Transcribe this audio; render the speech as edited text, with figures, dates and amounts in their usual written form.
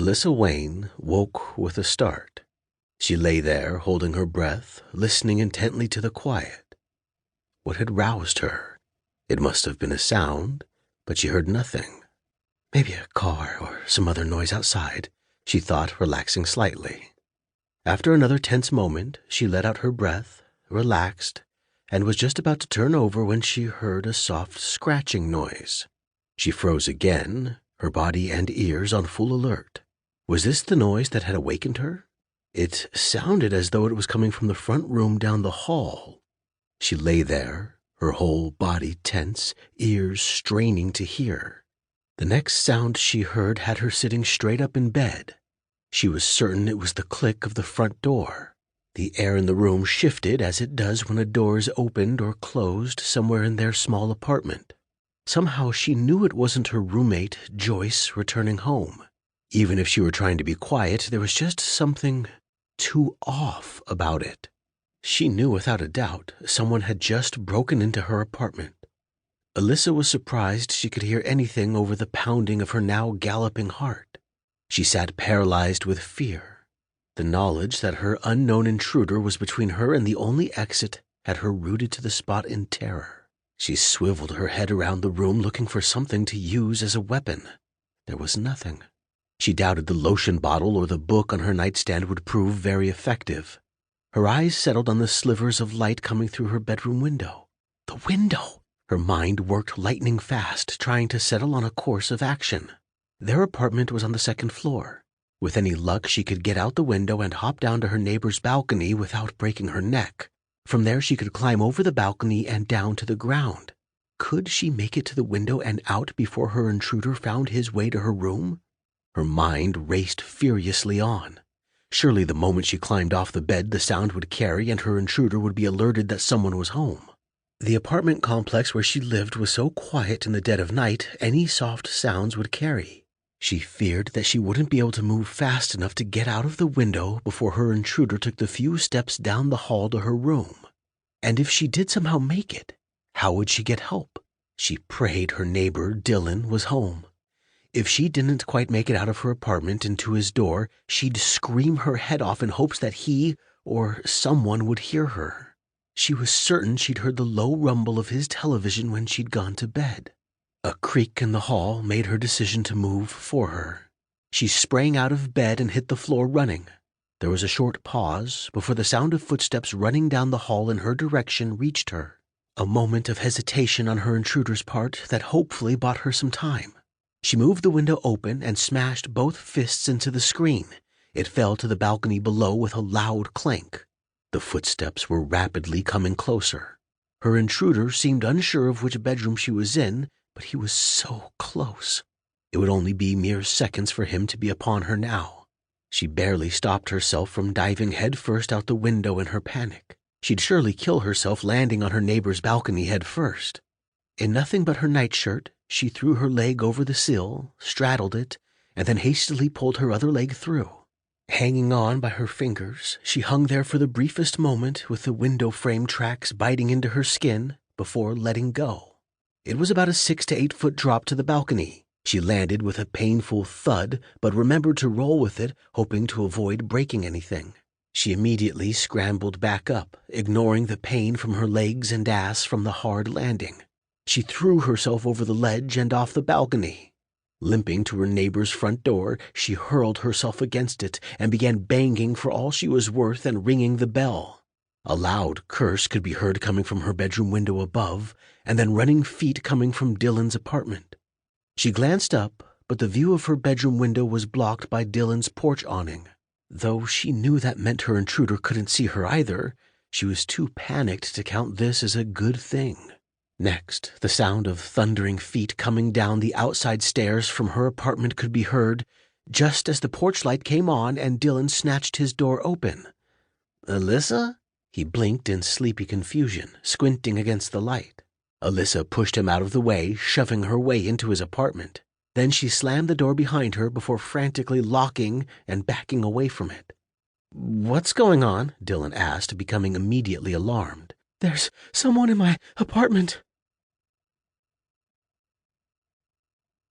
Alyssa Wayne woke with a start. She lay there, holding her breath, listening intently to the quiet. What had roused her? It must have been a sound, but she heard nothing. Maybe a car or some other noise outside, she thought, relaxing slightly. After another tense moment, she let out her breath, relaxed, and was just about to turn over when she heard a soft scratching noise. She froze again, her body and ears on full alert. Was this the noise that had awakened her? It sounded as though it was coming from the front room down the hall. She lay there, her whole body tense, ears straining to hear. The next sound she heard had her sitting straight up in bed. She was certain it was the click of the front door. The air in the room shifted as it does when a door is opened or closed somewhere in their small apartment. Somehow she knew it wasn't her roommate, Joyce, returning home. Even if she were trying to be quiet, there was just something too off about it. She knew without a doubt someone had just broken into her apartment. Alyssa was surprised she could hear anything over the pounding of her now galloping heart. She sat paralyzed with fear. The knowledge that her unknown intruder was between her and the only exit had her rooted to the spot in terror. She swiveled her head around the room looking for something to use as a weapon. There was nothing. She doubted the lotion bottle or the book on her nightstand would prove very effective. Her eyes settled on the slivers of light coming through her bedroom window. The window! Her mind worked lightning fast, trying to settle on a course of action. Their apartment was on the second floor. With any luck, she could get out the window and hop down to her neighbor's balcony without breaking her neck. From there, she could climb over the balcony and down to the ground. Could she make it to the window and out before her intruder found his way to her room? Her mind raced furiously on. Surely the moment she climbed off the bed, the sound would carry and her intruder would be alerted that someone was home. The apartment complex where she lived was so quiet in the dead of night, any soft sounds would carry. She feared that she wouldn't be able to move fast enough to get out of the window before her intruder took the few steps down the hall to her room. And if she did somehow make it, how would she get help? She prayed her neighbor, Dylan, was home. If she didn't quite make it out of her apartment and to his door, she'd scream her head off in hopes that he or someone would hear her. She was certain she'd heard the low rumble of his television when she'd gone to bed. A creak in the hall made her decision to move for her. She sprang out of bed and hit the floor running. There was a short pause before the sound of footsteps running down the hall in her direction reached her. A moment of hesitation on her intruder's part that hopefully bought her some time. She moved the window open and smashed both fists into the screen. It fell to the balcony below with a loud clank. The footsteps were rapidly coming closer. Her intruder seemed unsure of which bedroom she was in, but he was so close. It would only be mere seconds for him to be upon her now. She barely stopped herself from diving headfirst out the window in her panic. She'd surely kill herself landing on her neighbor's balcony head first. In nothing but her nightshirt, she threw her leg over the sill, straddled it, and then hastily pulled her other leg through. Hanging on by her fingers, she hung there for the briefest moment with the window frame tracks biting into her skin before letting go. It was about a 6 to 8 foot drop to the balcony. She landed with a painful thud, but remembered to roll with it, hoping to avoid breaking anything. She immediately scrambled back up, ignoring the pain from her legs and ass from the hard landing. She threw herself over the ledge and off the balcony. Limping to her neighbor's front door, she hurled herself against it and began banging for all she was worth and ringing the bell. A loud curse could be heard coming from her bedroom window above, and then running feet coming from Dylan's apartment. She glanced up, but the view of her bedroom window was blocked by Dylan's porch awning. Though she knew that meant her intruder couldn't see her either, she was too panicked to count this as a good thing. Next, the sound of thundering feet coming down the outside stairs from her apartment could be heard, just as the porch light came on and Dylan snatched his door open. "Alyssa?" He blinked in sleepy confusion, squinting against the light. Alyssa pushed him out of the way, shoving her way into his apartment. Then she slammed the door behind her before frantically locking and backing away from it. "What's going on?" Dylan asked, becoming immediately alarmed. "There's someone in my apartment,"